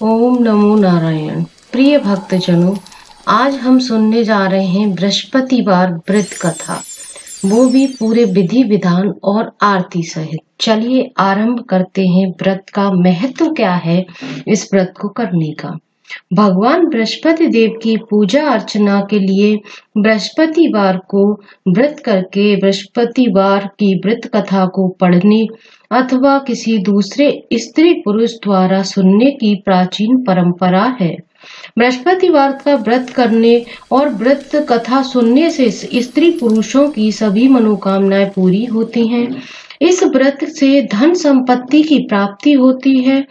ओम नमो नारायण। प्रिय भक्तजनों, आज हम सुनने जा रहे हैं बृहस्पतिवार व्रत कथा, वो भी पूरे विधि विधान और आरती सहित। चलिए आरंभ करते हैं। व्रत का महत्व क्या है इस व्रत को करने का। भगवान बृहस्पति देव की पूजा अर्चना के लिए बृहस्पतिवार को व्रत करके बृहस्पतिवार की व्रत कथा को पढ़ने अथवा किसी दूसरे स्त्री पुरुष द्वारा सुनने की प्राचीन परंपरा है। बृहस्पतिवार का व्रत करने और व्रत कथा सुनने से स्त्री पुरुषों की सभी मनोकामनाएं पूरी होती हैं। इस व्रत से धन संपत्ति की प्राप्ति होती है,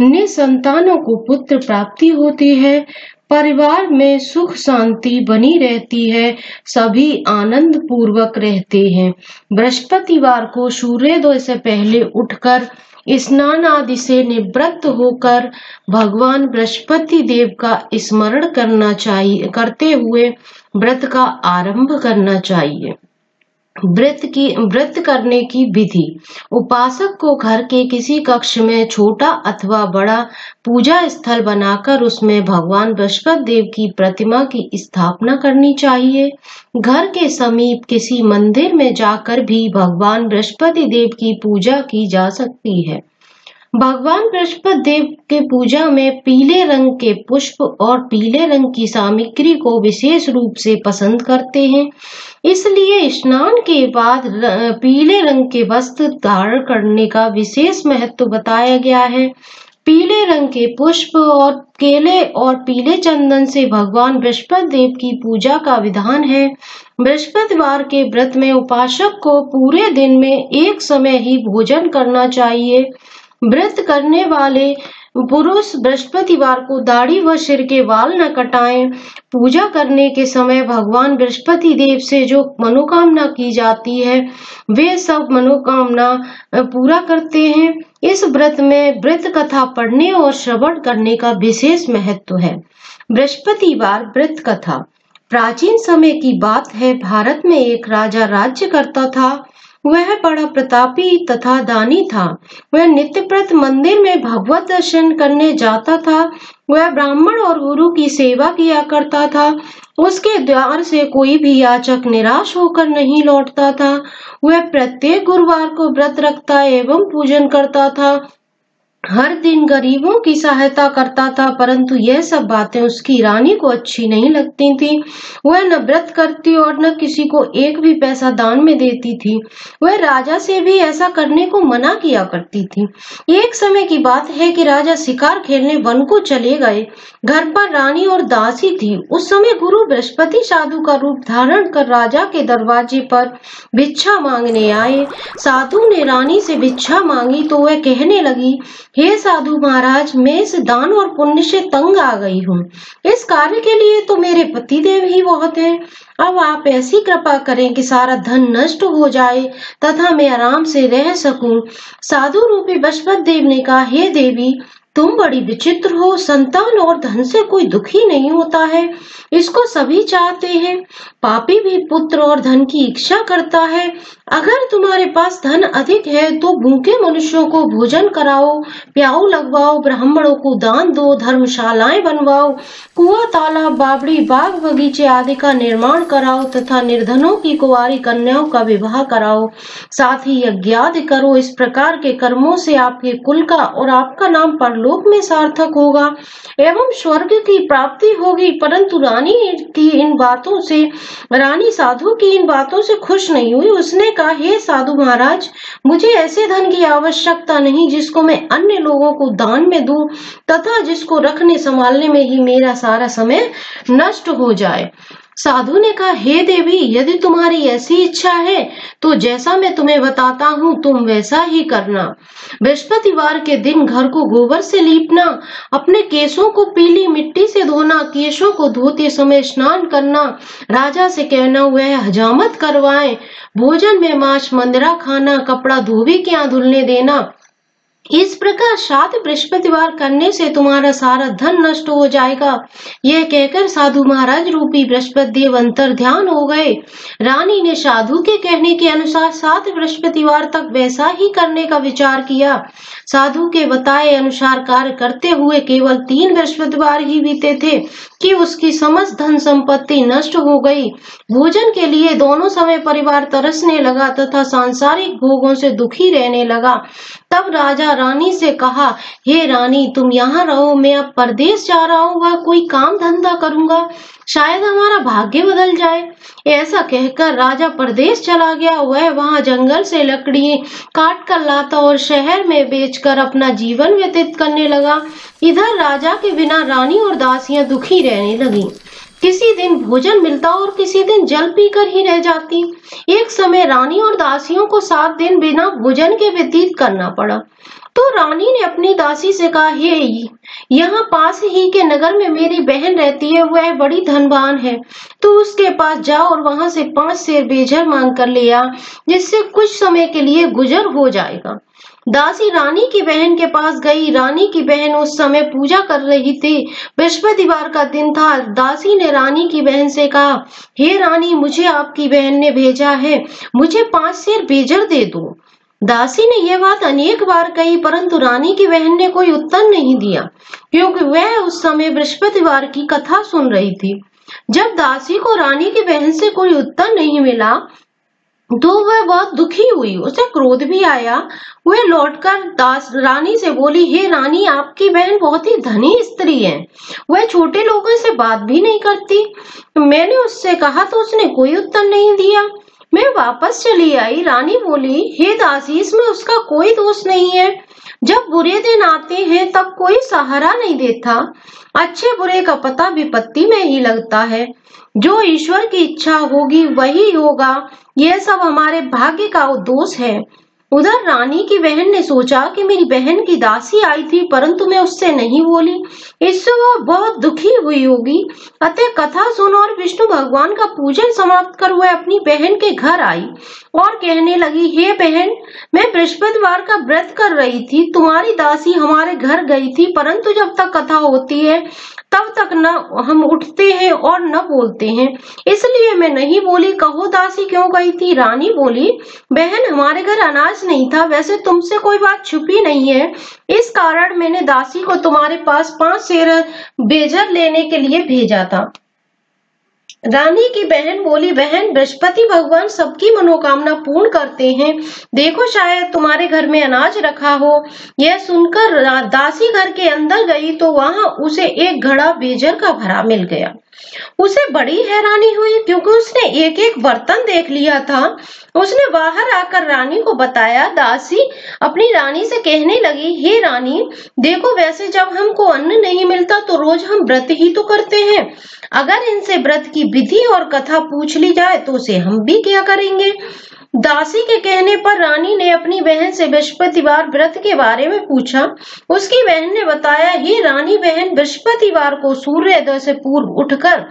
निसंतानों को पुत्र प्राप्ति होती है, परिवार में सुख शांति बनी रहती है, सभी आनंद पूर्वक रहते हैं। बृहस्पतिवार को सूर्योदय से पहले उठकर स्नान आदि से निवृत्त होकर भगवान बृहस्पति देव का स्मरण करते हुए व्रत का आरंभ करना चाहिए। व्रत करने की विधि। उपासक को घर के किसी कक्ष में छोटा अथवा बड़ा पूजा स्थल बनाकर उसमें भगवान बृहस्पति देव की प्रतिमा की स्थापना करनी चाहिए। घर के समीप किसी मंदिर में जाकर भी भगवान बृहस्पति देव की पूजा की जा सकती है। भगवान बृहस्पति देव के पूजा में पीले रंग के पुष्प और पीले रंग की सामग्री को विशेष रूप से पसंद करते हैं, इसलिए स्नान के बाद पीले रंग के वस्त्र धारण करने का विशेष महत्व बताया गया है। पीले रंग के पुष्प और केले और पीले चंदन से भगवान बृहस्पति देव की पूजा का विधान है। बृहस्पतिवार के व्रत में उपासक को पूरे दिन में एक समय ही भोजन करना चाहिए। व्रत करने वाले पुरुष बृहस्पतिवार को दाढ़ी व सिर के बाल न कटाएं। पूजा करने के समय भगवान बृहस्पति देव से जो मनोकामना की जाती है वे सब मनोकामना पूरा करते हैं। इस व्रत में व्रत कथा पढ़ने और श्रवण करने का विशेष महत्व है। बृहस्पतिवार व्रत कथा। प्राचीन समय की बात है। भारत में एक राजा राज्य करता था। वह बड़ा प्रतापी तथा दानी था। वह नित्यप्रत मंदिर में भगवत दर्शन करने जाता था। वह ब्राह्मण और गुरु की सेवा किया करता था। उसके द्वार से कोई भी याचक निराश होकर नहीं लौटता था। वह प्रत्येक गुरुवार को व्रत रखता एवं पूजन करता था। हर दिन गरीबों की सहायता करता था, परंतु यह सब बातें उसकी रानी को अच्छी नहीं लगती थी। वह न व्रत करती और न किसी को एक भी पैसा दान में देती थी। वह राजा से भी ऐसा करने को मना किया करती थी। एक समय की बात है कि राजा शिकार खेलने वन को चले गए। घर पर रानी और दासी थी। उस समय गुरु बृहस्पति साधु का रूप धारण कर राजा के दरवाजे पर भिक्षा मांगने आए। साधु ने रानी से भिक्षा मांगी तो वह कहने लगी, हे साधु महाराज, मैं इस दान और पुण्य से तंग आ गई हूँ। इस कार्य के लिए तो मेरे पति देव ही बहुत हैं। अब आप ऐसी कृपा करें कि सारा धन नष्ट हो जाए तथा मैं आराम से रह सकूं। साधु रूपी बृहस्पति देव ने कहा, हे देवी, तुम बड़ी विचित्र हो। संतान और धन से कोई दुखी नहीं होता है, इसको सभी चाहते हैं। पापी भी पुत्र और धन की इच्छा करता है। अगर तुम्हारे पास धन अधिक है तो भूखे मनुष्यों को भोजन कराओ, प्याऊ लगवाओ, ब्राह्मणों को दान दो, धर्मशालाएं बनवाओ, कुआं, तालाब, बावड़ी, बाग बगीचे आदि का निर्माण कराओ तथा निर्धनों की कुंवारी कन्याओं का विवाह कराओ। साथ ही यज्ञ आदि करो। इस प्रकार के कर्मों से आपके कुल का और आपका नाम परलोक में सार्थक होगा एवं स्वर्ग की प्राप्ति होगी। परंतु रानी साधु की इन बातों से खुश नहीं हुई। उसने कहा, हे साधु महाराज, मुझे ऐसे धन की आवश्यकता नहीं जिसको मैं अन्य लोगों को दान में दूं तथा जिसको रखने संभालने में ही मेरा सारा समय नष्ट हो जाए। साधु ने कहा, हे देवी, यदि तुम्हारी ऐसी इच्छा है तो जैसा मैं तुम्हें बताता हूँ तुम वैसा ही करना। बृहस्पतिवार के दिन घर को गोबर से लीपना, अपने केशों को पीली मिट्टी से धोना, केशों को धोते समय स्नान करना, राजा से कहना वह हजामत करवाएं, भोजन में मांस मंदिरा खाना, कपड़ा धोबी के यहाँ धुलने देना, इस प्रकार 7 बृहस्पतिवार करने से तुम्हारा सारा धन नष्ट हो जाएगा। यह कहकर साधु महाराज रूपी बृहस्पति देव अंतर ध्यान हो गए। रानी ने साधु के कहने के अनुसार 7 बृहस्पतिवार तक वैसा ही करने का विचार किया। साधु के बताए अनुसार कार्य करते हुए केवल 3 बृहस्पतिवार ही बीते थे कि उसकी समस्त धन संपत्ति नष्ट हो गई। भोजन के लिए दोनों समय परिवार तरसने लगा तथा सांसारिक भोगों से दुखी रहने लगा। तब राजा रानी से कहा, हे रानी, तुम यहाँ रहो, मैं अब परदेश जा रहा हूँ, वह कोई काम धंधा करूंगा, शायद हमारा भाग्य बदल जाए। ऐसा कहकर राजा परदेश चला गया। वह वहां जंगल से लकड़ी काट कर लाता और शहर में बेचकर अपना जीवन व्यतीत करने लगा। इधर राजा के बिना रानी और दासियां दुखी रहने लगी। किसी दिन भोजन मिलता और किसी दिन जल पीकर ही रह जाती। एक समय रानी और दासियों को 7 दिन बिना भोजन के व्यतीत करना पड़ा। तो रानी ने अपनी दासी से कहा, हे, यहाँ पास ही के नगर में मेरी बहन रहती है, वह बड़ी धनवान है, तो उसके पास जाओ और वहां से 5 सेर बेजर मांग कर ले आ, जिससे कुछ समय के लिए गुजर हो जाएगा। दासी रानी की बहन के पास गई। रानी की बहन उस समय पूजा कर रही थी। बृहस्पतिवार का दिन था। दासी ने रानी की बहन से कहा, हे रानी, मुझे आपकी बहन ने भेजा है, मुझे 5 सेर बेजर दे दो। दासी ने यह बात अनेक बार कही, परंतु रानी की बहन ने कोई उत्तर नहीं दिया, क्योंकि वह उस समय बृहस्पतिवार की कथा सुन रही थी। जब दासी को रानी की बहन से कोई उत्तर नहीं मिला तो वह बहुत दुखी हुई, उसे क्रोध भी आया। वह लौटकर रानी से बोली, हे रानी, आपकी बहन बहुत ही धनी स्त्री है, वह छोटे लोगों से बात भी नहीं करती। मैंने उससे कहा तो उसने कोई उत्तर नहीं दिया। मैं वापस चली आई। रानी बोली, हे दासी, इसमें उसका कोई दोष नहीं है। जब बुरे दिन आते हैं तब कोई सहारा नहीं देता। अच्छे बुरे का पता विपत्ति में ही लगता है। जो ईश्वर की इच्छा होगी वही होगा। यह सब हमारे भाग्य का दोष है। उधर रानी की बहन ने सोचा कि मेरी बहन की दासी आई थी, परंतु मैं उससे नहीं बोली, इससे वह बहुत दुखी हुई होगी। अतः कथा सुन और विष्णु भगवान का पूजन समाप्त कर वह अपनी बहन के घर आई और कहने लगी, हे बहन, मैं बृहस्पतिवार का व्रत कर रही थी, तुम्हारी दासी हमारे घर गई थी, परंतु जब तक कथा होती है तब तक न हम उठते हैं और न बोलते हैं, इसलिए मैं नहीं बोली। कहो दासी क्यों गई थी? रानी बोली, बहन, हमारे घर अनाज नहीं था, वैसे तुमसे कोई बात छुपी नहीं है, इस कारण मैंने दासी को तुम्हारे पास 5 सेर बेजर लेने के लिए भेजा था। रानी की बहन बोली, बहन, बृहस्पति भगवान सबकी मनोकामना पूर्ण करते हैं, देखो शायद तुम्हारे घर में अनाज रखा हो। यह सुनकर दासी घर के अंदर गई तो वहां उसे एक घड़ा बेजर का भरा मिल गया। उसे बड़ी हैरानी हुई, क्योंकि उसने एक एक बर्तन देख लिया था। उसने बाहर आकर रानी को बताया। दासी अपनी रानी से कहने लगी, हे रानी, देखो, वैसे जब हमको अन्न नहीं मिलता तो रोज हम व्रत ही तो करते हैं। अगर इनसे व्रत की विधि और कथा पूछ ली जाए तो उसे हम भी क्या करेंगे। दासी के कहने पर रानी ने अपनी बहन से बृहस्पतिवार व्रत के बारे में पूछा। उसकी बहन ने बताया, हे रानी बहन, बृहस्पतिवार को सूर्योदय से पूर्व उठकर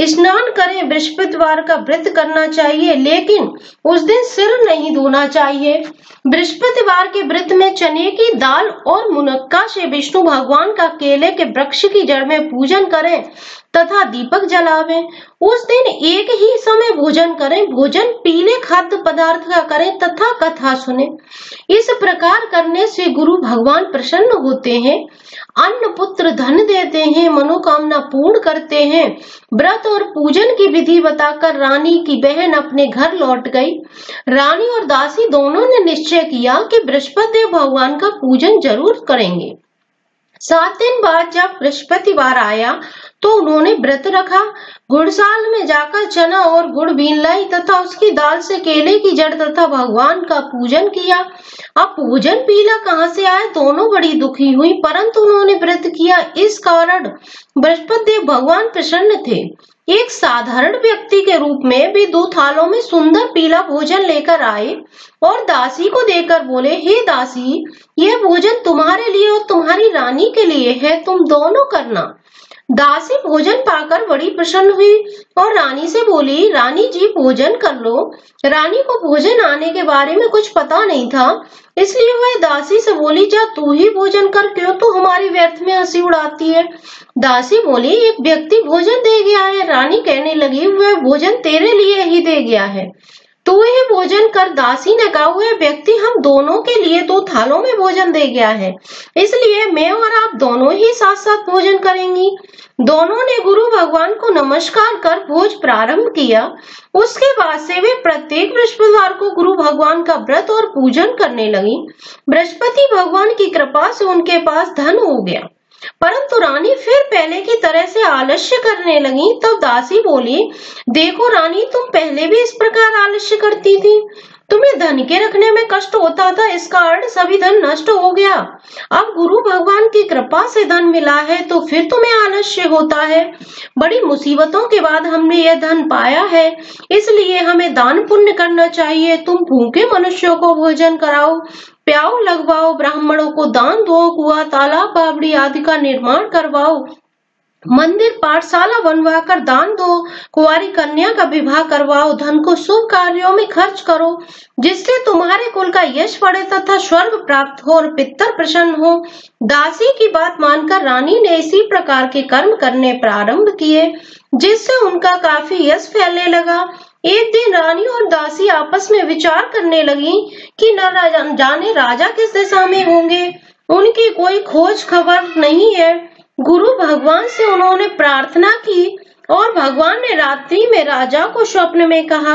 स्नान करें। बृहस्पतिवार का व्रत करना चाहिए, लेकिन उस दिन सिर नहीं धोना चाहिए। बृहस्पतिवार के व्रत में चने की दाल और मुनक्का से विष्णु भगवान का केले के वृक्ष की जड़ में पूजन करें तथा दीपक जलावें। उस दिन एक ही समय भोजन करें। भोजन पीले खाद्य पदार्थ का करें तथा कथा सुने। इस प्रकार करने से गुरु भगवान प्रसन्न होते हैं, अन्न पुत्र धन देते हैं, मनोकामना पूर्ण करते हैं। व्रत और पूजन की विधि बताकर रानी की बहन अपने घर लौट गई। रानी और दासी दोनों ने निश्चय किया कि बृहस्पति भगवान का पूजन जरूर करेंगे। 7 दिन बाद जब बृहस्पतिवार आया तो उन्होंने व्रत रखा। गुड़साल में जाकर चना और गुड़ बीन लाई तथा उसकी दाल से केले की जड़ तथा भगवान का पूजन किया। अब भोजन पीला कहाँ से आए? दोनों बड़ी दुखी हुई, परंतु उन्होंने व्रत किया, इस कारण बृहस्पति भगवान प्रसन्न थे। एक साधारण व्यक्ति के रूप में भी 2 थालों में सुंदर पीला भोजन लेकर आए और दासी को देकर बोले, हे दासी, यह भोजन तुम्हारे लिए और तुम्हारी रानी के लिए है, तुम दोनों करना। दासी भोजन पाकर बड़ी प्रसन्न हुई और रानी से बोली, रानी जी भोजन कर लो। रानी को भोजन आने के बारे में कुछ पता नहीं था, इसलिए वह दासी से बोली, जा तू ही भोजन कर, क्यों तू हमारी व्यर्थ में हंसी उड़ाती है। दासी बोली, एक व्यक्ति भोजन दे गया है। रानी कहने लगी, वह भोजन तेरे लिए ही दे गया है, तू ही भोजन कर। दासी ने कहा, वह व्यक्ति हम दोनों के लिए 2 थालों में भोजन दे गया है, इसलिए मैं और आप दोनों ही साथ साथ भोजन करेंगी। दोनों ने गुरु भगवान को नमस्कार कर भोज प्रारंभ किया। उसके बाद से वे प्रत्येक बृहस्पतिवार को गुरु भगवान का व्रत और पूजन करने लगी। बृहस्पति भगवान की कृपा से उनके पास धन हो गया, परंतु रानी फिर पहले की तरह से आलस्य करने लगी। तब दासी बोली, देखो रानी, तुम पहले भी इस प्रकार आलस्य करती थी, तुम्हें धन के रखने में कष्ट होता था, इसका अर्थ सभी धन नष्ट हो गया। अब गुरु भगवान की कृपा से धन मिला है तो फिर तुम्हें आलस्य होता है। बड़ी मुसीबतों के बाद हमने यह धन पाया है, इसलिए हमें दान पुण्य करना चाहिए। तुम भूखे मनुष्यों को भोजन कराओ, प्याऊ लगवाओ, ब्राह्मणों को दान दो, कुआं, तालाब, बावड़ी आदि का निर्माण करवाओ, मंदिर पाठशाला बनवाकर दान दो, कुंवारी कन्या का विवाह करवाओ, धन को शुभ कार्यों में खर्च करो, जिससे तुम्हारे कुल का यश बढ़े तथा स्वर्ग प्राप्त हो और पितर प्रसन्न हो। दासी की बात मानकर रानी ने इसी प्रकार के कर्म करने प्रारंभ किए, जिससे उनका काफी यश फैलने लगा। एक दिन रानी और दासी आपस में विचार करने लगी कि न जाने राजा किस दिशा में होंगे, उनकी कोई खोज खबर नहीं है। गुरु भगवान से उन्होंने प्रार्थना की और भगवान ने रात्रि में राजा को स्वप्न में कहा,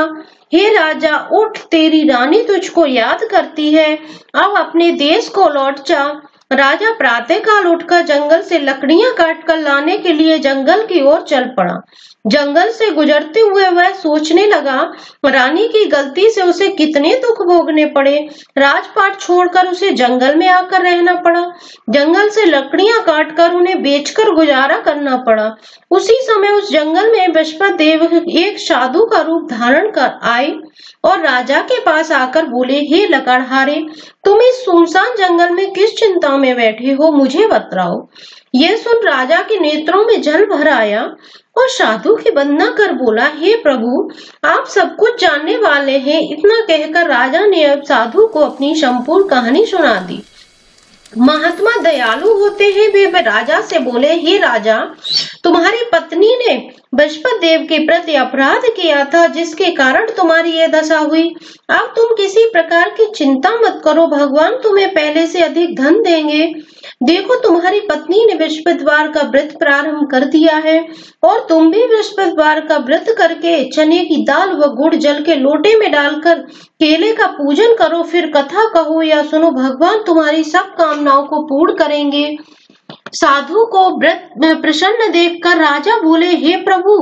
हे राजा उठ, तेरी रानी तुझको याद करती है, अब अपने देश को लौट जा। राजा प्रातःकाल उठकर जंगल से लकड़ियां काटकर लाने के लिए जंगल की ओर चल पड़ा। जंगल से गुजरते हुए वह सोचने लगा, रानी की गलती से उसे कितने दुख भोगने पड़े। राजपाट छोड़कर उसे जंगल में आकर रहना पड़ा। जंगल से लकड़ियां काटकर उन्हें बेचकर गुजारा करना पड़ा। उसी समय उस जंगल में बृहस्पति देव एक साधु का रूप धारण कर आए और राजा के पास आकर बोले, हे लकड़हारे, तुम इस सुनसान जंगल में किस चिंता में बैठे हो, मुझे बतलाओ। यह सुन राजा के नेत्रों में जल भर आया और साधु की वंदना कर बोला, हे प्रभु, आप सब कुछ जानने वाले हैं। इतना कहकर राजा ने अब साधु को अपनी संपूर्ण कहानी सुना दी। महात्मा दयालु होते हैं। वे राजा से बोले, हे राजा, तुम्हारी पत्नी ने बृहस्पति देव के प्रति अपराध किया था, जिसके कारण तुम्हारी यह दशा हुई। अब तुम किसी प्रकार की चिंता मत करो, भगवान तुम्हें पहले से अधिक धन देंगे। देखो, तुम्हारी पत्नी ने बृहस्पतिवार का व्रत प्रारंभ कर दिया है और तुम भी बृहस्पतिवार का व्रत करके चने की दाल व गुड़ जल के लोटे में डालकर केले का पूजन करो, फिर कथा कहो या सुनो, भगवान तुम्हारी सब कामनाओं को पूर्ण करेंगे। साधु को व्रत में प्रसन्न देखकर राजा बोले, हे प्रभु,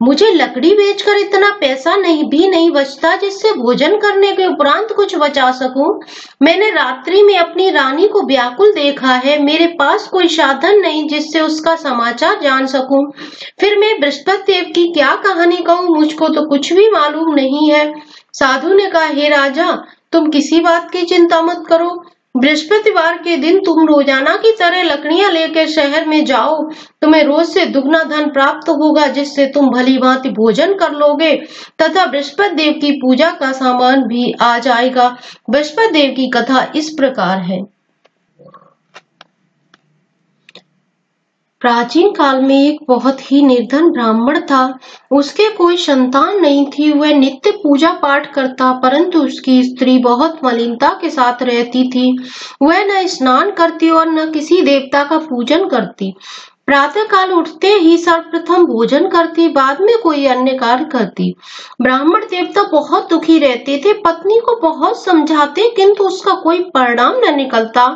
मुझे लकड़ी बेचकर इतना पैसा नहीं बचता जिससे भोजन करने के उपरांत कुछ बचा सकूं। मैंने रात्रि में अपनी रानी को व्याकुल देखा है, मेरे पास कोई साधन नहीं जिससे उसका समाचार जान सकूं। फिर मैं बृहस्पति देव की क्या कहानी कहूं, मुझको तो कुछ भी मालूम नहीं है। साधु ने कहा, हे राजा, तुम किसी बात की चिंता मत करो। बृहस्पतिवार के दिन तुम रोजाना की तरह लकड़ियां लेकर शहर में जाओ, तुम्हें रोज से दुगना धन प्राप्त होगा, जिससे तुम भली भांति भोजन कर लोगे तथा बृहस्पति देव की पूजा का सामान भी आ जाएगा। बृहस्पति देव की कथा इस प्रकार है। प्राचीन काल में एक बहुत ही निर्धन ब्राह्मण था। उसके कोई संतान नहीं थी। वह नित्य पूजा पाठ करता, परंतु उसकी स्त्री बहुत मलिनता के साथ रहती थी। वह न स्नान करती और न किसी देवता का पूजन करती। प्रातः काल उठते ही सर्वप्रथम भोजन करती, बाद में कोई अन्य कार्य करती। ब्राह्मण देवता बहुत दुखी रहते थे। पत्नी को बहुत समझाते, किंतु उसका कोई परिणाम न निकलता।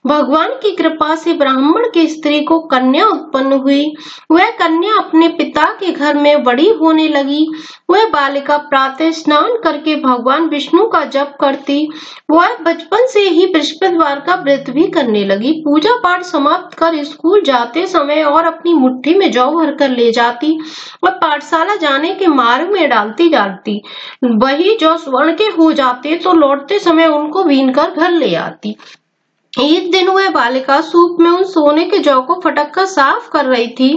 भगवान की कृपा से ब्राह्मण की स्त्री को कन्या उत्पन्न हुई। वह कन्या अपने पिता के घर में बड़ी होने लगी। वह बालिका प्रातः स्नान करके भगवान विष्णु का जप करती। वह बचपन से ही बृहस्पतिवार का व्रत भी करने लगी। पूजा पाठ समाप्त कर स्कूल जाते समय और अपनी मुट्ठी में जौ भर कर ले जाती और पाठशाला जाने के मार्ग में डालती। वही जौ स्वर्ण के हो जाते तो लौटते समय उनको बीन कर घर ले आती। एक दिन वह बालिका सूप में उन सोने के जौ को फटक कर साफ कर रही थी।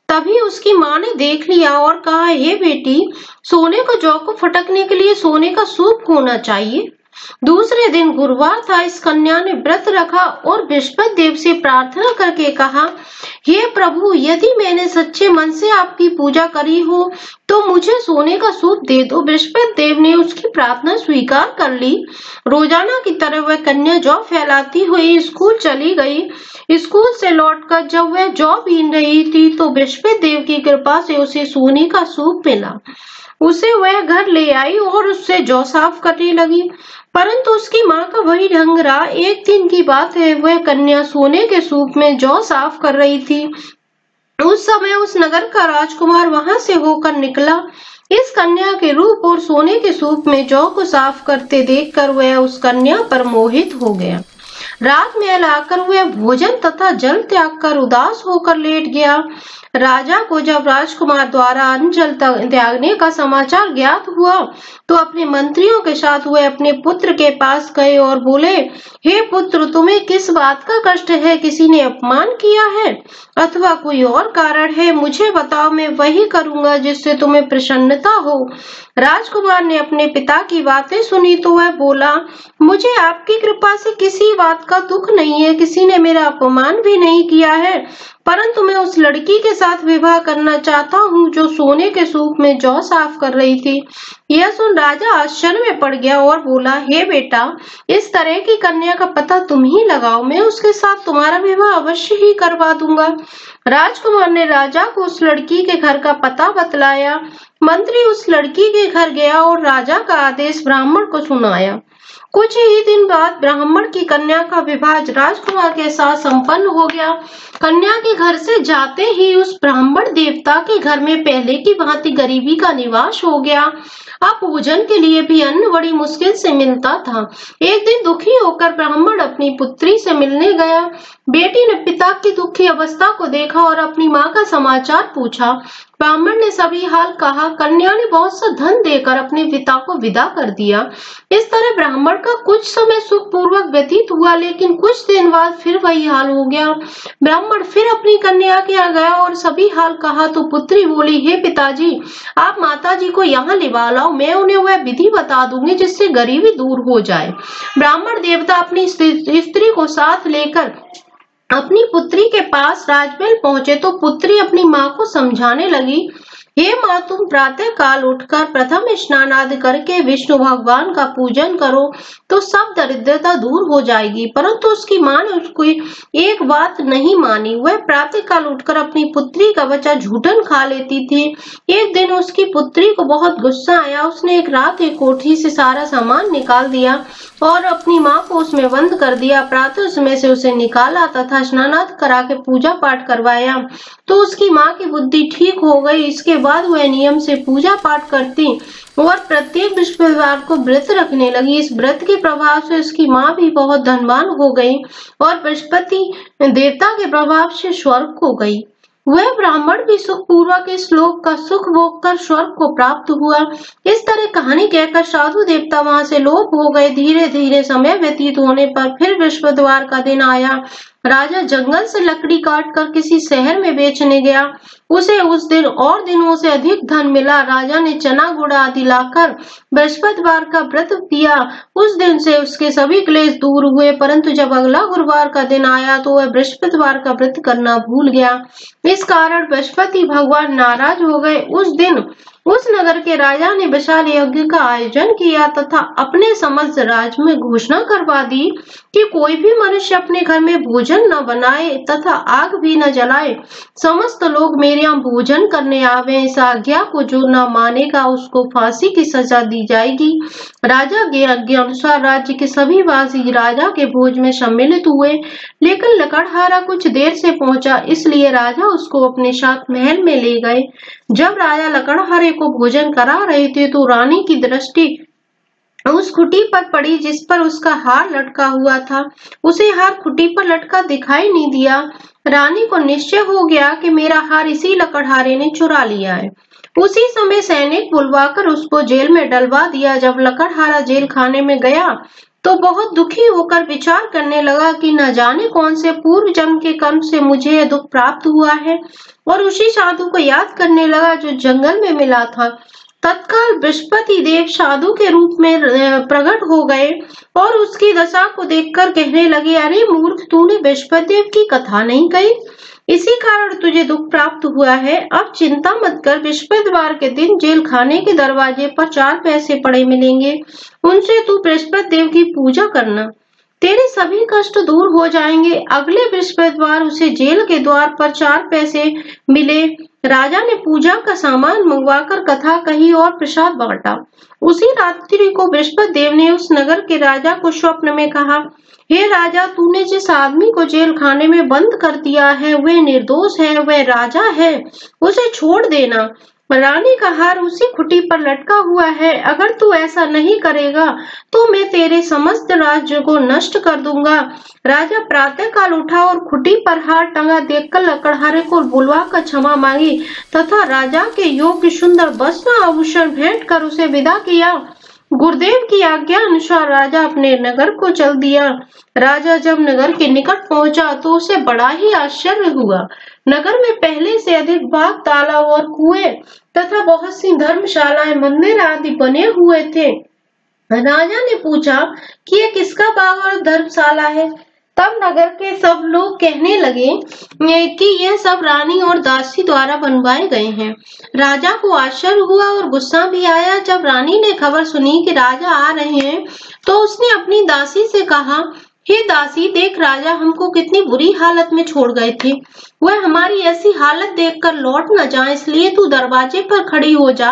तभी उसकी माँ ने देख लिया और कहा, हे बेटी, सोने को जौ को फटकने के लिए सोने का सूप होना चाहिए। दूसरे दिन गुरुवार था। इस कन्या ने व्रत रखा और बृहस्पति देव से प्रार्थना करके कहा, हे प्रभु, यदि मैंने सच्चे मन से आपकी पूजा करी हो तो मुझे सोने का सूप दे दो। बृहस्पति देव ने उसकी प्रार्थना स्वीकार कर ली। रोजाना की तरह वह कन्या जौ फैलाती हुई स्कूल चली गई। स्कूल से लौटकर जब वह जौ बीन रही थी तो बृहस्पति देव की कृपा से उसे सोने का सूप मिला। उसे वह घर ले आई और उससे जौ साफ करने लगी, परंतु उसकी माँ का वही ढंग रहा। एक दिन की बात है, वह कन्या सोने के सूप में जौ साफ कर रही थी। उस समय उस नगर का राजकुमार वहां से होकर निकला। इस कन्या के रूप और सोने के सूप में जौ को साफ करते देखकर वह उस कन्या पर मोहित हो गया। राजमहल आकर वह भोजन तथा जल त्याग कर उदास होकर लेट गया। राजा को जब राजकुमार द्वारा अन्न जल त्यागने का समाचार ज्ञात हुआ तो अपने मंत्रियों के साथ वह अपने पुत्र के पास गए और बोले, हे पुत्र, तुम्हें किस बात का कष्ट है? किसी ने अपमान किया है अथवा कोई और कारण है? मुझे बताओ, मैं वही करूंगा जिससे तुम्हें प्रसन्नता हो। राजकुमार ने अपने पिता की बातें सुनी तो वह बोला, मुझे आपकी कृपा से किसी बात का दुख नहीं है। किसी ने मेरा अपमान भी नहीं किया है, परंतु मैं उस लड़की के साथ विवाह करना चाहता हूँ जो सोने के सूप में जौ साफ कर रही थी। यह सुन राजा आश्चर्य में पड़ गया और बोला, हे बेटा, इस तरह की कन्या का पता तुम ही लगाओ, मैं उसके साथ तुम्हारा विवाह अवश्य ही करवा दूंगा। राजकुमार ने राजा को उस लड़की के घर का पता बतलाया। मंत्री उस लड़की के घर गया और राजा का आदेश ब्राह्मण को सुनाया। कुछ ही दिन बाद ब्राह्मण की कन्या का विवाह राजकुमार के साथ संपन्न हो गया। कन्या के घर से जाते ही उस ब्राह्मण देवता के घर में पहले की भांति गरीबी का निवास हो गया। अब भोजन के लिए भी अन्न बड़ी मुश्किल से मिलता था। एक दिन दुखी होकर ब्राह्मण अपनी पुत्री से मिलने गया। बेटी ने पिता की दुखी अवस्था को देखा और अपनी माँ का समाचार पूछा। ब्राह्मण ने सभी हाल कहा। कन्या ने बहुत सा धन देकर अपने पिता को विदा कर दिया। इस तरह ब्राह्मण का कुछ समय सुखपूर्वक व्यतीत हुआ, लेकिन कुछ दिन बाद फिर वही हाल हो गया। ब्राह्मण फिर अपनी कन्या के यहाँ गया और सभी हाल कहा तो पुत्री बोली, हे पिताजी, आप माताजी को यहाँ लिवा लाओ, मैं उन्हें वह विधि बता दूंगी जिससे गरीबी दूर हो जाए। ब्राह्मण देवता अपनी स्त्री को साथ लेकर अपनी पुत्री के पास राजमहल पहुंचे तो पुत्री अपनी माँ को समझाने लगी, हे माँ, तुम प्रातः काल उठकर प्रथम स्नान आदि करके विष्णु भगवान का पूजन करो तो सब दरिद्रता दूर हो जाएगी। परंतु उसकी माँ ने उसको एक बात नहीं मानी। वह प्रातः काल उठकर अपनी पुत्री का बच्चा झूठन खा लेती थी। एक दिन उसकी पुत्री को बहुत गुस्सा आया। उसने एक रात एक कोठी से सारा सामान निकाल दिया और अपनी माँ को उसमें बंद कर दिया। प्रातः उसमें से उसे निकाला तथा स्नानादि करा के पूजा पाठ करवाया तो उसकी माँ की बुद्धि ठीक हो गई। इसके बाद वह नियम से पूजा पाठ करती और प्रत्येक बृहस्पतिवार को व्रत रखने लगी। इस व्रत के प्रभाव से उसकी माँ भी बहुत धनवान हो गई और बृहस्पति देवता के प्रभाव से स्वर्ग को गई। वह ब्राह्मण भी सुख पूर्वक इस लोक का सुख भोग कर स्वर्ग को प्राप्त हुआ। इस तरह कहानी कहकर साधु देवता वहां से लोप हो गए। धीरे धीरे समय व्यतीत होने पर फिर बृहस्पतिवार का दिन आया। राजा जंगल से लकड़ी काट कर किसी शहर में बेचने गया। उसे उस दिन और दिनों से अधिक धन मिला। राजा ने चना गुड़ आदि लाकर बृहस्पतिवार का व्रत किया। उस दिन से उसके सभी क्लेश दूर हुए, परंतु जब अगला गुरुवार का दिन आया तो वह बृहस्पतिवार का व्रत करना भूल गया। इस कारण बृहस्पति भगवान नाराज हो गए। उस दिन उस नगर के राजा ने विशाल यज्ञ का आयोजन किया तथा अपने समस्त राज्य में घोषणा करवा दी कि कोई भी मनुष्य अपने घर में भोजन न बनाए तथा आग भी न जलाए। समस्त लोग मेरे यहाँ भोजन करने आवे। इस आज्ञा को जो न मानेगा उसको फांसी की सजा दी जाएगी। राजा के आज्ञा अनुसार राज्य के सभी वासी राजा के भोज में सम्मिलित हुए, लेकिन लकड़हारा कुछ देर से पहुंचा, इसलिए राजा उसको अपने साथ महल में ले गए। जब राजा लकड़हारे को भोजन करा रहे थे तो रानी की दृष्टि उस खुटी पर पड़ी जिस पर उसका हार लटका हुआ था। उसे हार खुटी पर लटका दिखाई नहीं दिया। रानी को निश्चय हो गया कि मेरा हार इसी लकड़हारे ने चुरा लिया है। उसी समय सैनिक बुलवाकर उसको जेल में डलवा दिया। जब लकड़हारा जेल खाने में गया तो बहुत दुखी होकर विचार करने लगा कि न जाने कौन से पूर्व जन्म के कर्म से मुझे यह दुख प्राप्त हुआ है, और उसी साधु को याद करने लगा जो जंगल में मिला था। तत्काल बृहस्पति देव साधु के रूप में प्रकट हो गए और उसकी दशा को देखकर कहने लगे, अरे मूर्ख, तूने बृहस्पति देव की कथा नहीं कही, इसी कारण तुझे दुख प्राप्त हुआ है। अब चिंता मत कर, बृहस्पतिवार के दिन जेल खाने के दरवाजे पर 4 पैसे पड़े मिलेंगे, उनसे तू बृहस्पति देव की पूजा करना, तेरे सभी कष्ट दूर हो जाएंगे। अगले बृहस्पतिवार उसे जेल के द्वार पर 4 पैसे मिले। राजा ने पूजा का सामान मंगवाकर कथा कही और प्रसाद बांटा। उसी रात्रि को बृहस्पति देव ने उस नगर के राजा को स्वप्न में कहा, हे राजा, तूने जिस आदमी को जेल खाने में बंद कर दिया है वह निर्दोष है, वह राजा है, उसे छोड़ देना। रानी का हार उसी खुटी पर लटका हुआ है, अगर तू ऐसा नहीं करेगा तो मैं तेरे समस्त राज्य को नष्ट कर दूंगा। राजा प्रातः काल उठा और खुटी पर हार टंगा देखकर लकड़हारे को बुलवाकर क्षमा मांगी तथा राजा के योग्य सुंदर वस्त्र आभूषण भेंट कर उसे विदा किया। गुरुदेव की आज्ञा अनुसार राजा अपने नगर को चल दिया। राजा जब नगर के निकट पहुंचा तो उसे बड़ा ही आश्चर्य हुआ। नगर में पहले से अधिक बाग, तालाब और कुएं तथा बहुत सी धर्मशालाएं, मंदिर आदि बने हुए थे। राजा ने पूछा कि ये किसका बाग और धर्मशाला है? तब नगर के सब लोग कहने लगे कि यह सब रानी और दासी द्वारा बनवाए गए हैं। राजा को आश्चर्य हुआ और गुस्सा भी आया। जब रानी ने खबर सुनी कि राजा आ रहे हैं तो उसने अपनी दासी से कहा, हे दासी, देख राजा हमको कितनी बुरी हालत में छोड़ गए थे, वह हमारी ऐसी हालत देखकर लौट न जाए, इसलिए तू दरवाजे पर खड़ी हो जा।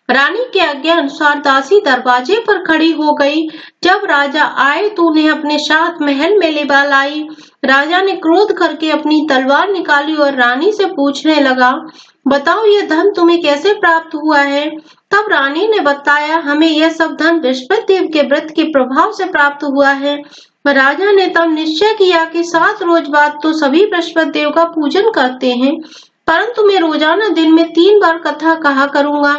रानी की आज्ञा अनुसार दासी दरवाजे पर खड़ी हो गई। जब राजा आए तो उन्हें अपने साथ महल में ले लाई। राजा ने क्रोध करके अपनी तलवार निकाली और रानी से पूछने लगा, बताओ यह धन तुम्हें कैसे प्राप्त हुआ है? तब रानी ने बताया, हमें यह सब धन बृहस्पति देव के व्रत के प्रभाव से प्राप्त हुआ है। राजा ने तब निश्चय किया कि 7 रोज बाद तो सभी बृहस्पति देव का पूजन करते हैं, परंतु मैं रोजाना दिन में 3 बार कथा कहा करूंगा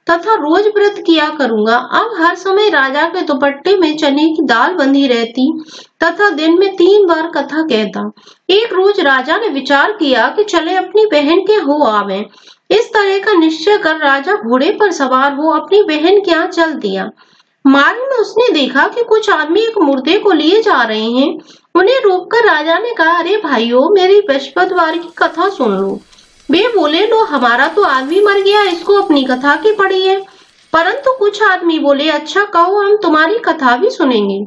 तथा रोज व्रत किया करूंगा। अब हर समय राजा के दुपट्टे में चने की दाल बंधी रहती तथा दिन में 3 बार कथा कहता। एक रोज राजा ने विचार किया कि चले अपनी बहन के हो आवे। इस तरह का निश्चय कर राजा घोड़े पर सवार हो अपनी बहन के यहाँ चल दिया। मार्ग में उसने देखा कि कुछ आदमी एक मुर्दे को लिए जा रहे हैं। उन्हें रोककर राजा ने कहा, अरे भाइयों, मेरी बृहस्पतिवार की कथा सुन लो। वे बोले, लो, हमारा तो आदमी मर गया, इसको अपनी कथा की पड़ी है। परंतु कुछ आदमी बोले, अच्छा कहो, हम तुम्हारी कथा भी सुनेंगे।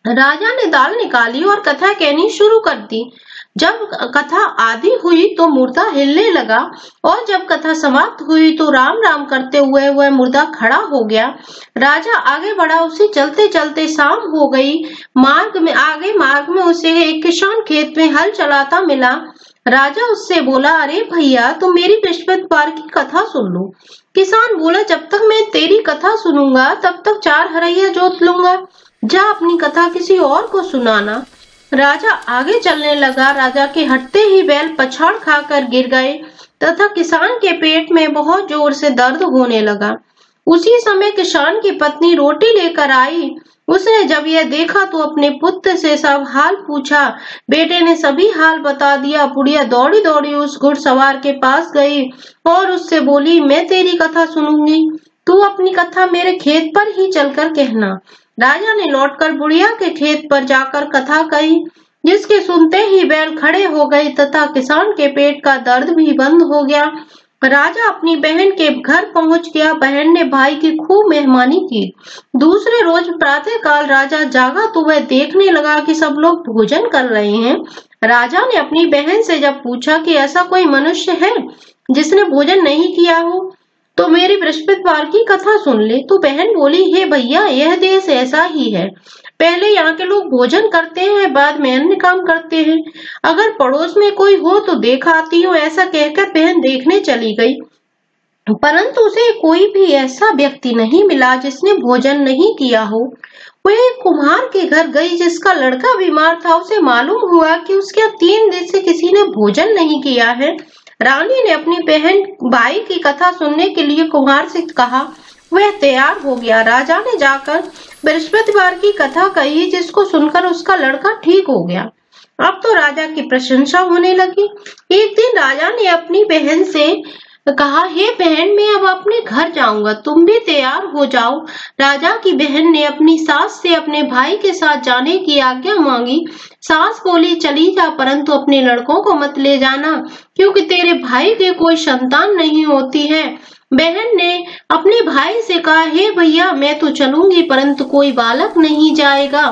राजा ने दाल निकाली और कथा कहनी शुरू कर दी। जब कथा आधी हुई तो मुर्दा हिलने लगा और जब कथा समाप्त हुई तो राम राम करते हुए वह मुर्दा खड़ा हो गया। राजा आगे बढ़ा, उसे चलते चलते शाम हो गई। मार्ग में उसे एक किसान खेत में हल चलाता मिला। राजा उससे बोला, अरे भैया, तुम मेरी बृहस्पतिवार की कथा सुन लो। किसान बोला, जब तक मैं तेरी कथा सुनूंगा तब तक 4 हरैया जोत लूंगा, जा अपनी कथा किसी और को सुनाना। राजा आगे चलने लगा। राजा के हटते ही बैल पछाड़ खाकर गिर गए तथा किसान के पेट में बहुत जोर से दर्द होने लगा। उसी समय किसान की पत्नी रोटी लेकर आई। उसने जब यह देखा तो अपने पुत्र से सब हाल पूछा। बेटे ने सभी हाल बता दिया। बुढ़िया दौड़ी दौड़ी उस घुड़सवार के पास गई और उससे बोली, मैं तेरी कथा सुनूंगी, तू अपनी कथा मेरे खेत पर ही चलकर कहना। राजा ने लौटकर बुढ़िया के खेत पर जाकर कथा कही, जिसके सुनते ही बैल खड़े हो गए तथा किसान के पेट का दर्द भी बंद हो गया। राजा अपनी बहन के घर पहुंच गया। बहन ने भाई की खूब मेहमानी की। दूसरे रोज प्रातः काल राजा जागा तो वह देखने लगा कि सब लोग भोजन कर रहे हैं। राजा ने अपनी बहन से जब पूछा कि ऐसा कोई मनुष्य है जिसने भोजन नहीं किया हो तो मेरी बृहस्पतिवार की कथा सुन ले। तो बहन बोली, हे भैया, यह देश ऐसा ही है, पहले यहाँ के लोग भोजन करते हैं, बाद में अन्य काम करते हैं। अगर पड़ोस में कोई हो तो देख आती हूँ। ऐसा कहकर बहन देखने चली गई, परंतु उसे कोई भी ऐसा व्यक्ति नहीं मिला जिसने भोजन नहीं किया हो। वह एक कुम्हार के घर गई जिसका लड़का बीमार था। उसे मालूम हुआ कि उसके 3 दिन से किसी ने भोजन नहीं किया है। रानी ने अपनी बहन भाई की कथा सुनने के लिए कुम्हार से कहा। वह तैयार हो गया। राजा ने जाकर बृहस्पतिवार की कथा कही जिसको सुनकर उसका लड़का ठीक हो गया। अब तो राजा की प्रशंसा होने लगी। एक दिन राजा ने अपनी बहन से कहा, हे बहन, मैं अब अपने घर जाऊंगा, तुम भी तैयार हो जाओ। राजा की बहन ने अपनी सास से अपने भाई के साथ जाने की आज्ञा मांगी। सास बोली, चली जा, परंतु अपने लड़कों को मत ले जाना, क्योंकि तेरे भाई के कोई संतान नहीं होती है। बहन ने अपने भाई से कहा, हे भैया, मैं तो चलूंगी, परंतु कोई बालक नहीं जाएगा।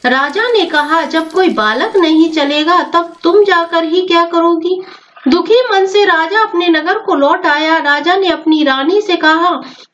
राजा ने कहा, जब कोई बालक नहीं चलेगा तब तुम जाकर ही क्या करोगी। दुखी मन से राजा अपने नगर को लौट आया। राजा ने अपनी रानी से कहा,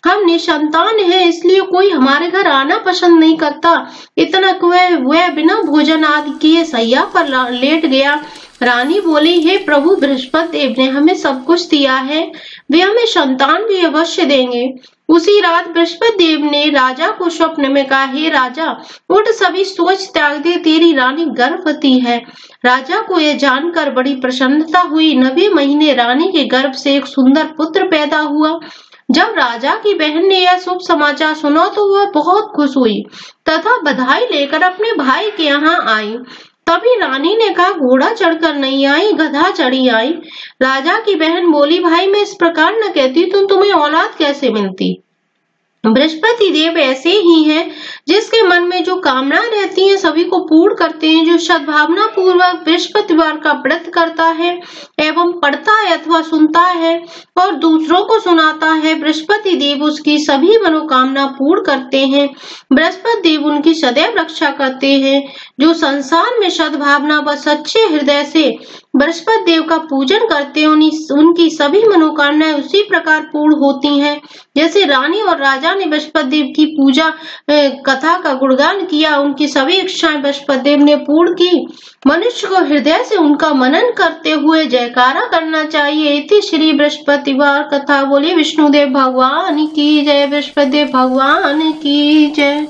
हम निसंतान हैं, इसलिए कोई हमारे घर आना पसंद नहीं करता। इतना वह बिना भोजन आदि किए सैया पर लेट गया। रानी बोली, हे प्रभु, बृहस्पति देव ने हमें सब कुछ दिया है, वे हमें संतान भी अवश्य देंगे। उसी रात बृहस्पति देव ने राजा को स्वप्न में कहा, हे राजा, उठ, सभी सोच त्याग दे, तेरी रानी गर्भवती है। राजा को यह जानकर बड़ी प्रसन्नता हुई। 9वें महीने रानी के गर्भ से एक सुंदर पुत्र पैदा हुआ। जब राजा की बहन ने यह शुभ समाचार सुना तो वह बहुत खुश हुई तथा बधाई लेकर अपने भाई के यहाँ आई। तभी रानी ने कहा, घोड़ा चढ़कर नहीं आई, गधा चढ़ी आई। राजा की बहन बोली, भाई, मैं इस प्रकार न कहती तो तुम्हें औलाद कैसे मिलती। बृहस्पति देव ऐसे ही हैं, जिसके मन में जो कामना रहती है सभी को पूर्ण करते हैं। जो सद्भावना पूर्वक बृहस्पतिवार का व्रत करता है एवं पढ़ता है अथवा सुनता है और दूसरों को सुनाता है, बृहस्पति देव उसकी सभी मनोकामना पूर्ण करते हैं। बृहस्पति देव उनकी सदैव रक्षा करते हैं। जो संसार में सद्भावना व सच्चे हृदय से बृहस्पति देव का पूजन करते हैं, उनकी सभी मनोकामनाएं उसी प्रकार पूर्ण होती हैं जैसे रानी और राजा ने बृहस्पति देव की पूजा कथा का गुणगान किया। उनकी सभी इच्छाएं बृहस्पति देव ने पूर्ण की। मनुष्य को हृदय से उनका मनन करते हुए जयकारा करना चाहिए। इति श्री बृहस्पतिवार कथा। बोलिए विष्णुदेव भगवान की जय, बृहस्पति देव भगवान की जय।